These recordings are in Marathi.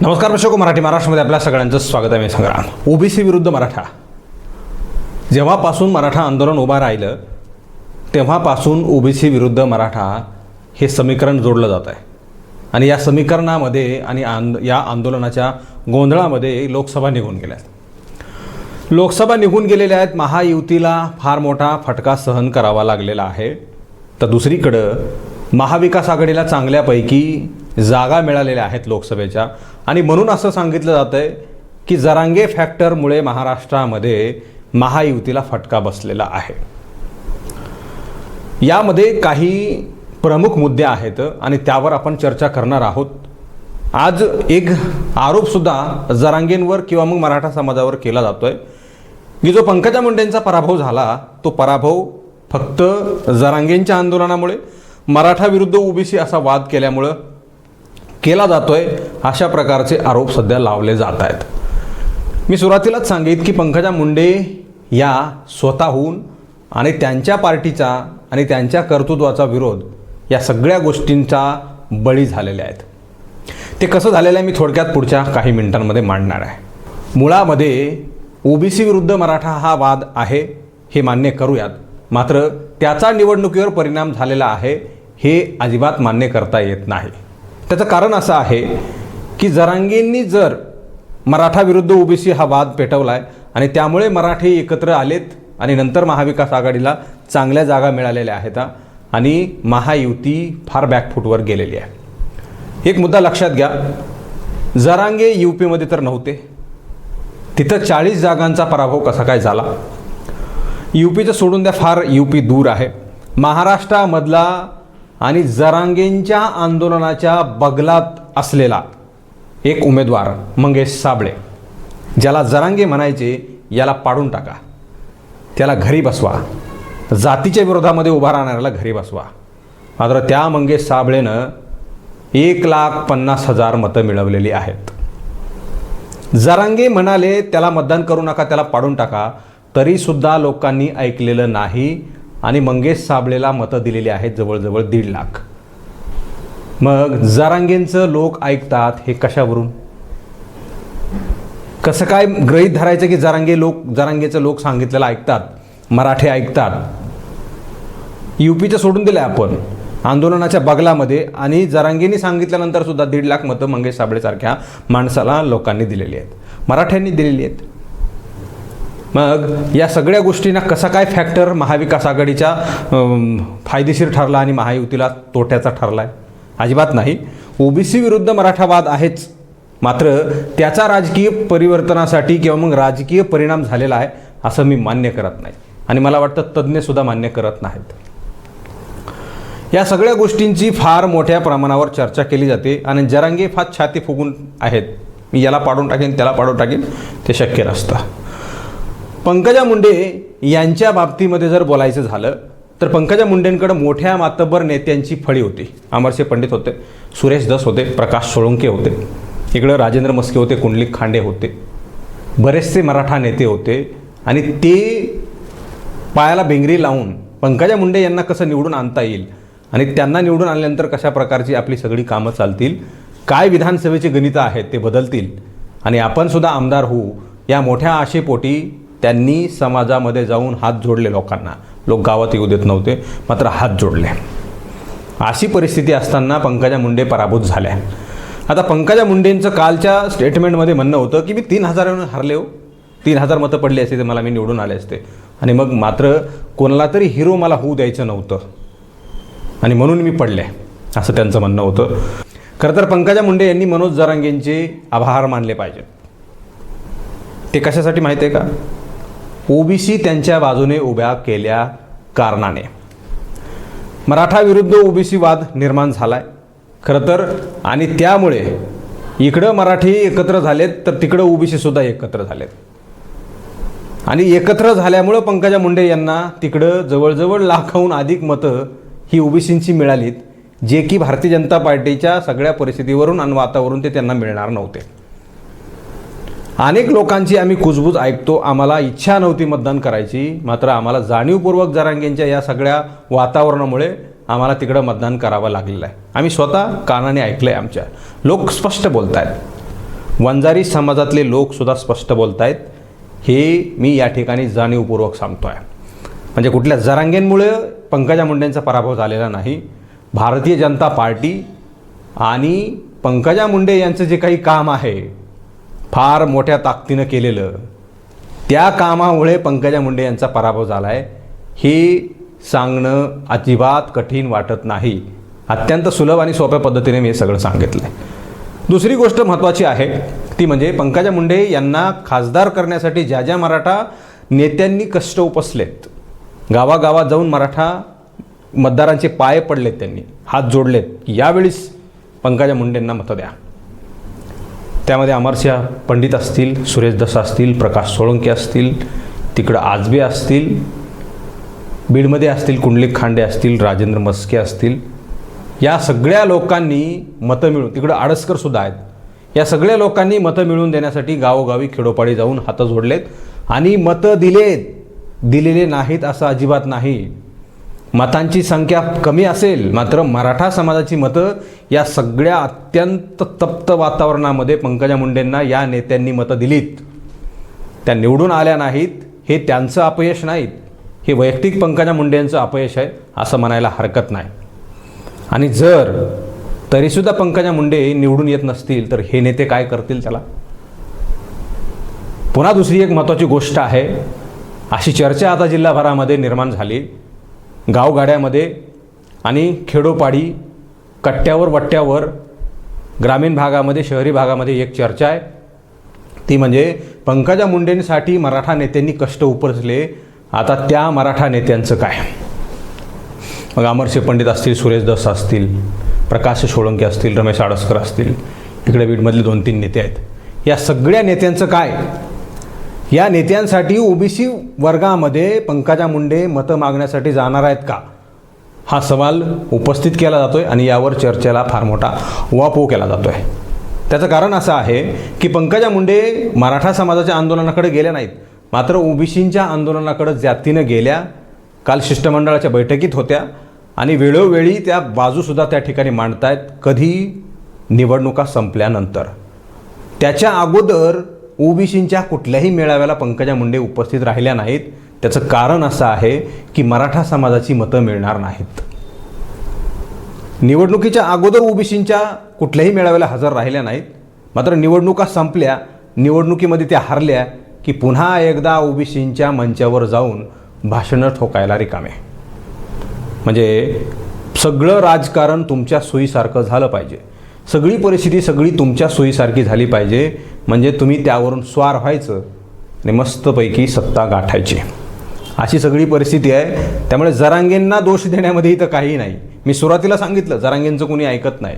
नमस्कार दर्शक, मराठी महाराष्ट्रामध्ये आपल्या सगळ्यांचं स्वागत आहे. मी संग्राम. ओबीसी विरुद्ध मराठा, जेव्हापासून मराठा आंदोलन उभा राहिलं तेव्हापासून ओबीसी विरुद्ध मराठा हे समीकरण जोडलं जात आहे. आणि या समीकरणामध्ये आणि या आंदोलनाच्या गोंधळामध्ये लोकसभा निघून गेल्या आहेत. लोकसभा निघून गेलेल्या आहेत. महायुतीला फार मोठा फटका सहन करावा लागलेला आहे. तर दुसरीकडं महाविकास आघाडीला चांगल्यापैकी जागा मिळालेल्या आहेत लोकसभेच्या. आणि म्हणून असं सांगितलं जातं आहे की जरांगे फॅक्टरमुळे महाराष्ट्रामध्ये महायुतीला फटका बसलेला आहे. यामध्ये काही प्रमुख मुद्दे आहेत आणि त्यावर आपण चर्चा करणार आहोत. आज एक आरोपसुद्धा जरांगेंवर किंवा मग मराठा समाजावर केला जातो आहे की जो पंकजा मुंडेंचा पराभव झाला तो पराभव फक्त जरांगेंच्या आंदोलनामुळे, मराठा विरुद्ध ओबीसी असा वाद केल्यामुळं केला जातोय, अशा प्रकारचे आरोप सध्या लावले जात आहेत. मी सुरुवातीलाच सांगितलं की पंकजा मुंडे या स्वतःहून आणि त्यांच्या पार्टीचा आणि त्यांच्या कर्तृत्वाचा विरोध या सगळ्या गोष्टींचा बळी झालेले आहेत. ते कसं झालेलं आहे मी थोडक्यात पुढच्या काही मिनिटांमध्ये मांडणार आहे. मुळामध्ये ओबीसी विरुद्ध मराठा हा वाद आहे हे मान्य करूयात, मात्र त्याचा निवडणुकीवर परिणाम झालेला आहे हे अजिबात मान्य करता येत नाही. त्याचं कारण असं आहे की जरांगेंनी जर मराठा विरुद्ध ओबीसी हा वाद पेटवला आहे आणि त्यामुळे मराठी एकत्र आलेत आणि नंतर महाविकास आघाडीला चांगल्या जागा मिळालेल्या आहेत आणि महायुती फार बॅकफूटवर गेलेली आहे. एक मुद्दा लक्षात घ्या, जरांगे यूपीमध्ये तर नव्हते, तिथं 40 जागांचा पराभव कसा काय झाला. यूपीचं सोडून द्या, फार यूपी दूर आहे. महाराष्ट्रामधला आणि जरांगेंच्या आंदोलनाच्या बगलात असलेला एक उमेदवार मंगेश साबळे, ज्याला जरांगे म्हणायचे, याला पाडून टाका, त्याला घरी बसवा, जातीच्या विरोधामध्ये उभा राहणाऱ्याला घरी बसवा. मात्र त्या मंगेश साबळेनं 1,50,000 मतं मिळवलेली आहेत. जरांगे म्हणाले त्याला मतदान करू नका, त्याला पाडून टाका, तरीसुद्धा लोकांनी ऐकलेलं नाही आणि मंगेश साबळेला मतं दिलेली आहेत जवळजवळ 1.5 लाख. मग जरांगेंचं लोक ऐकतात हे कशावरून? कसं काय गृहीत धरायचं की जरांगेचं लोक सांगितलेलं ऐकतात, मराठे ऐकतात? यूपीचं सोडून दिलं आपण आंदोलनाच्या बगलामध्ये आणि जरांगेंनी सांगितल्यानंतर सुद्धा 1.5 लाख मतं मंगेश साबळेसारख्या माणसाला लोकांनी दिलेली आहेत, मराठ्यांनी दिलेली आहेत. मग या सगळ्या गोष्टींना कसा काय फॅक्टर महाविकास आघाडीच्या फायदेशीर ठरला आणि महायुतीला तोट्याचा ठरला आहे? अजिबात नाही. ओबीसी विरुद्ध मराठा वाद आहेच, मात्र त्याचा राजकीय परिवर्तनासाठी किंवा मग राजकीय परिणाम झालेला आहे असं मी मान्य करत नाही आणि मला वाटतं तज्ज्ञसुद्धा मान्य करत नाहीत. या सगळ्या गोष्टींची फार मोठ्या प्रमाणावर चर्चा केली जाते आणि जरांगे फार छाती फुगून आहेत, मी याला पाडून टाकेन त्याला पाडून टाकेन, ते शक्य नसतं. पंकजा मुंडे यांच्या बाबतीमध्ये जर बोलायचं झालं तर पंकजा मुंडेंकडे मोठ्या मातब्बर नेत्यांची फळी होती. अमरसिंह पंडित होते, सुरेश धस होते, प्रकाश सोळंके होते, इकडं राजेंद्र मस्के होते, कुंडलिक खांडे होते, बरेचसे मराठा नेते होते. आणि ते पायाला बेंगरी लावून पंकजा मुंडे यांना कसं निवडून आणता येईल आणि त्यांना निवडून आणल्यानंतर कशा प्रकारची आपली सगळी कामं चालतील, काय विधानसभेची गणितं आहेत ते बदलतील आणि आपण सुद्धा आमदार होऊ, या मोठ्या आशेपोटी त्यांनी समाजामध्ये जाऊन हात जोडले लोकांना. लोक गावात येऊ देत नव्हते, मात्र हात जोडले. अशी परिस्थिती असताना पंकजा मुंडे पराभूत झाल्या. आता पंकजा मुंडेंचं कालच्या स्टेटमेंटमध्ये म्हणणं होतं की मी 3,000 हरले हो, 3,000 मतं पडली असते तर मला मी निवडून आले असते आणि मग मात्र कोणाला तरी हिरो मला होऊ द्यायचं नव्हतं आणि म्हणून मी पडले, असं त्यांचं म्हणणं होतं. खरं तर पंकजा मुंडे यांनी मनोज जरांगेंचे आभार मानले पाहिजेत. ते कशासाठी माहिती आहे का? ओबीसी त्यांच्या बाजूने उभ्या केल्या कारणाने मराठा विरुद्ध ओबीसी वाद निर्माण झालाय खरं तर, आणि त्यामुळे इकडं मराठी एकत्र झालेत तर तिकडं ओबीसी सुद्धा एकत्र झालेत आणि एकत्र झाल्यामुळं पंकजा मुंडे यांना तिकडं जवळजवळ लाखाहून अधिक मतं ही ओबीसींची मिळालीत, जे की भारतीय जनता पार्टीच्या सगळ्या परिस्थितीवरून आणि वातावरून ते त्यांना मिळणार नव्हते. अनेक लोकांची आम्ही कुजबूज ऐकतो, आम्हाला इच्छा नव्हती मतदान करायची, मात्र आम्हाला जाणीवपूर्वक जरांगेंच्या या सगळ्या वातावरणामुळे आम्हाला तिकडं मतदान करावं लागलेलं आहे. आम्ही स्वतः कानाने ऐकलं आहे, आमच्या लोक स्पष्ट बोलत आहेत. वंजारी समाजातले लोकसुद्धा स्पष्ट बोलत आहेत, हे मी या ठिकाणी जाणीवपूर्वक सांगतो आहे. म्हणजे कुठल्या जरांगेंमुळे पंकजा मुंडेंचा पराभव झालेला नाही. भारतीय जनता पार्टी आणि पंकजा मुंडे यांचं जे काही काम आहे फार मोठ्या ताकदीनं केलेलं, त्या कामामुळे पंकजा मुंडे यांचा पराभव झाला आहे हे सांगणं अजिबात कठीण वाटत नाही. अत्यंत सुलभ आणि सोप्या पद्धतीने मी हे सगळं सांगितलं आहे. दुसरी गोष्ट महत्त्वाची आहे ती म्हणजे पंकजा मुंडे यांना खासदार करण्यासाठी ज्या ज्या मराठा नेत्यांनी कष्ट उपसलेत, गावागावात जाऊन मराठा मतदारांचे पाय पडलेत, त्यांनी हात जोडलेत, यावेळीस पंकजा मुंडेंना मतं द्या. त्यामध्ये अमरसिंह पंडित असतील, सुरेश दस असतील, प्रकाश सोळंके असतील, तिकडं आजबे असतील, बीडमध्ये असतील कुंडलिक खांडे असतील, राजेंद्र मस्के असतील, या सगळ्या लोकांनी मतं मिळून, तिकडं आडसकरसुद्धा आहेत, या सगळ्या लोकांनी मतं मिळवून देण्यासाठी गावोगावी खेडोपाडी जाऊन हातं जोडलेत आणि मतं दिलेले नाहीत असं अजिबात नाही. मतांची संख्या कमी असेल, मात्र मराठा समाजाची मतं या सगळ्या अत्यंत तप्त वातावरणामध्ये पंकजा मुंडेंना या नेत्यांनी मतं दिलीत. त्या निवडून आल्या नाहीत, हे त्यांचं अपयश नाहीत, हे वैयक्तिक पंकजा मुंडे यांचं अपयश आहे असं म्हणायला हरकत नाही. आणि जर तरीसुद्धा पंकजा मुंडे निवडून येत नसतील तर हे नेते काय करतील त्याला? पुन्हा दुसरी एक महत्त्वाची गोष्ट आहे, अशी चर्चा आता जिल्हाभरामध्ये निर्माण झाली, गावगाड्यामध्ये आणि खेडोपाडी, कट्ट्यावर वट्ट्यावर, ग्रामीण भागामध्ये, शहरी भागामध्ये एक चर्चा आहे, ती म्हणजे पंकजा मुंडेंसाठी मराठा नेत्यांनी कष्ट उपसले, आता त्या मराठा नेत्यांचं काय? मग अमरसिंह पंडित असतील, सुरेश दस असतील, प्रकाश सोळंके असतील, रमेश आडसकर असतील, इकडे बीडमधले 2-3 नेते आहेत, या सगळ्या नेत्यांचं काय? या नेत्यांसाठी ओबीसी वर्गामध्ये पंकजा मुंडे मतं मागण्यासाठी जाणार आहेत का? हा सवाल उपस्थित केला जातोय आणि यावर चर्चेला फार मोठा उहापोह केला जातोय. त्याचं कारण असं आहे की पंकजा मुंडे मराठा समाजाच्या आंदोलनाकडे गेल्या नाहीत, मात्र ओबीसींच्या आंदोलनाकडे जातीनं गेल्या. काल शिष्टमंडळाच्या बैठकीत होत्या आणि वेळोवेळी त्या बाजूसुद्धा त्या ठिकाणी मांडतायत. कधी? निवडणुका संपल्यानंतर. त्याच्या अगोदर ओबीसींच्या कुठल्याही मेळाव्याला पंकजा मुंडे उपस्थित राहिल्या नाहीत. त्याचं कारण असं आहे की मराठा समाजाची मतं मिळणार नाहीत. निवडणुकीच्या अगोदर ओबीसींच्या कुठल्याही मेळाव्याला हजर राहिल्या नाहीत, मात्र निवडणुका संपल्या, निवडणुकीमध्ये त्या हारल्या की पुन्हा एकदा ओबीसींच्या मंचावर जाऊन भाषणं ठोकायला रिकामे. म्हणजे सगळं राजकारण तुमच्या सोयीसारखं झालं पाहिजे, सगळी परिस्थिती सगळी तुमच्या सोयीसारखी झाली पाहिजे, म्हणजे तुम्ही त्यावरून स्वार व्हायचं आणि मस्तपैकी सत्ता गाठायची, अशी सगळी परिस्थिती आहे. त्यामुळे जरांगेंना दोष देण्यामध्ये इथं काही नाही. मी सुरुवातीला सांगितलं, जरांगेंचं कोणी ऐकत नाही.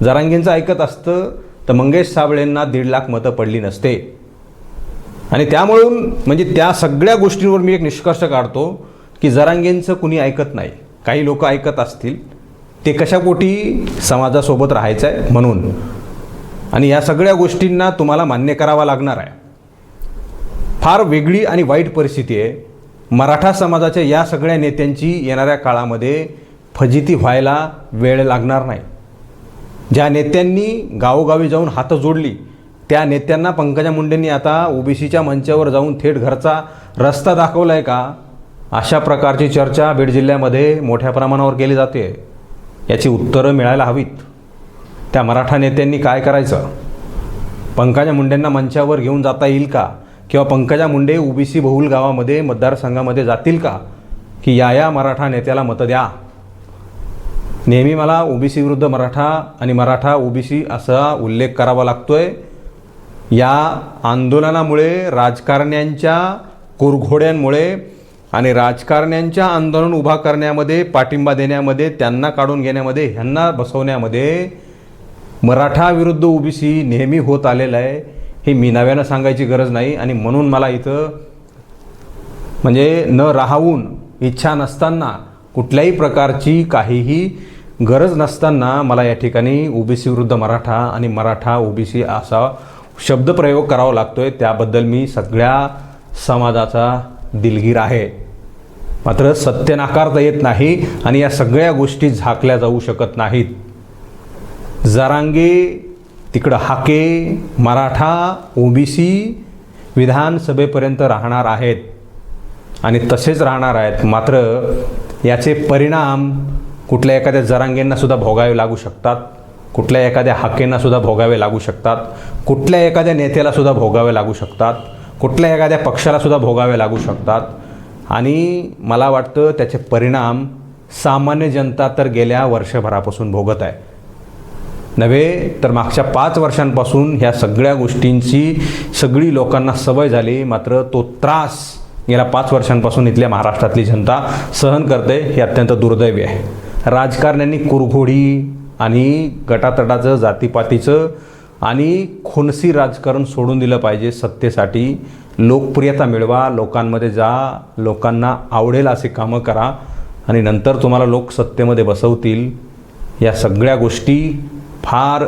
जरांगेंचं ऐकत असतं तर मंगेश साबळेंना 1.5 लाख मतं पडली नसते. आणि त्यामुळून म्हणजे त्या सगळ्या गोष्टींवर मी एक निष्कर्ष काढतो की जरांगेंचं कुणी ऐकत नाही. काही लोक ऐकत असतील, ते कशापोटी समाजासोबत राहायचं आहे म्हणून, आणि या सगळ्या गोष्टींना तुम्हाला मान्य करावा लागणार आहे. फार वेगळी आणि वाईट परिस्थिती आहे. मराठा समाजाच्या या सगळ्या नेत्यांची येणाऱ्या काळामध्ये फजिती व्हायला वेळ लागणार नाही. ज्या नेत्यांनी गावोगावी जाऊन हातं जोडली त्या नेत्यांना पंकजा मुंडेंनी आता ओबीसीच्या मंचावर जाऊन थेट घरचा रस्ता दाखवला आहे का? अशा प्रकारची चर्चा बीड जिल्ह्यामध्ये मोठ्या प्रमाणावर केली जाते. याची उत्तरं मिळायला हवीत. त्या मराठा नेत्यांनी काय करायचं? पंकजा मुंडेंना मंचावर घेऊन जाता येईल का? किंवा पंकजा मुंडे ओबीसी बहुल गावामध्ये मतदारसंघामध्ये जातील का की या मराठा नेत्याला मतं द्या? नेहमी मला ओबीसी विरुद्ध मराठा आणि मराठा ओबीसी असा उल्लेख करावा लागतोय. या आंदोलनामुळे, राजकारण्यांच्या कुरघोड्यांमुळे आणि राजकारण्यांच्या आंदोलन उभा करण्यामध्ये, पाठिंबा देण्यामध्ये, त्यांना काढून घेण्यामध्ये, ह्यांना बसवण्यामध्ये मराठा विरुद्ध ओबीसी नेहमी होत आलेलं आहे. हे मी नव्यानं सांगायची गरज नाही. आणि म्हणून मला इथं म्हणजे न राहून, इच्छा नसताना, कुठल्याही प्रकारची काहीही गरज नसताना मला या ठिकाणी ओबीसी विरुद्ध मराठा आणि मराठा ओबीसी असा शब्दप्रयोग करावा लागतोय. त्याबद्दल मी सगळ्या समाजाचा दिलगीर आहे. मात्र सत्य नाकारता येत नाही आणि या सगळ्या गोष्टी झाकल्या जाऊ शकत नाहीत. जरांगे तिकडं हाके मराठा ओबीसी विधानसभेपर्यंत राहणार आहेत आणि तसेच राहणार आहेत. मात्र याचे परिणाम कुठल्या एखाद्या जरांगेंना सुद्धा भोगावे लागू शकतात, कुठल्या एखाद्या हाकेंना सुद्धा भोगावे लागू शकतात, कुठल्या एखाद्या नेत्याला सुद्धा भोगावे लागू शकतात, कुठल्या एखाद्या पक्षाला सुद्धा भोगावे लागू शकतात. आणि मला वाटतं त्याचे परिणाम सामान्य जनता तर गेल्या वर्षभरापासून भोगत आहे, नव्हे तर मागच्या 5 वर्षांपासून ह्या सगळ्या गोष्टींची सगळी लोकांना सवय झाली. मात्र तो त्रास गेल्या 5 वर्षांपासून इथल्या महाराष्ट्रातली जनता सहन करते, हे अत्यंत दुर्दैवी आहे. राजकारण्यांनी कुरघोडी आणि गटातटाचं जातीपातीचं आणि खुनसी राजकारण सोडून दिलं पाहिजे. सत्तेसाठी लोकप्रियता मिळवा, लोकांमध्ये जा, लोकांना आवडेल असे कामं करा आणि नंतर तुम्हाला लोक सत्तेमध्ये बसवतील. या सगळ्या गोष्टी फार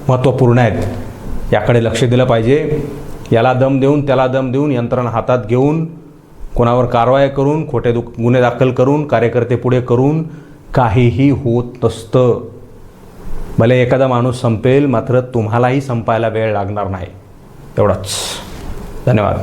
महत्त्वपूर्ण आहेत, याकडे लक्ष दिलं पाहिजे. याला दम देऊन त्याला दम देऊन यंत्रणा हातात घेऊन कोणावर कारवाई करून खोटे गुन्हे दाखल करून कार्यकर्ते पुढे करून काहीही होत नसतं. भले एखादा माणूस संपेल, मात्र तुम्हालाही संपायला वेळ लागणार नाही. एवढंच. धन्यवाद.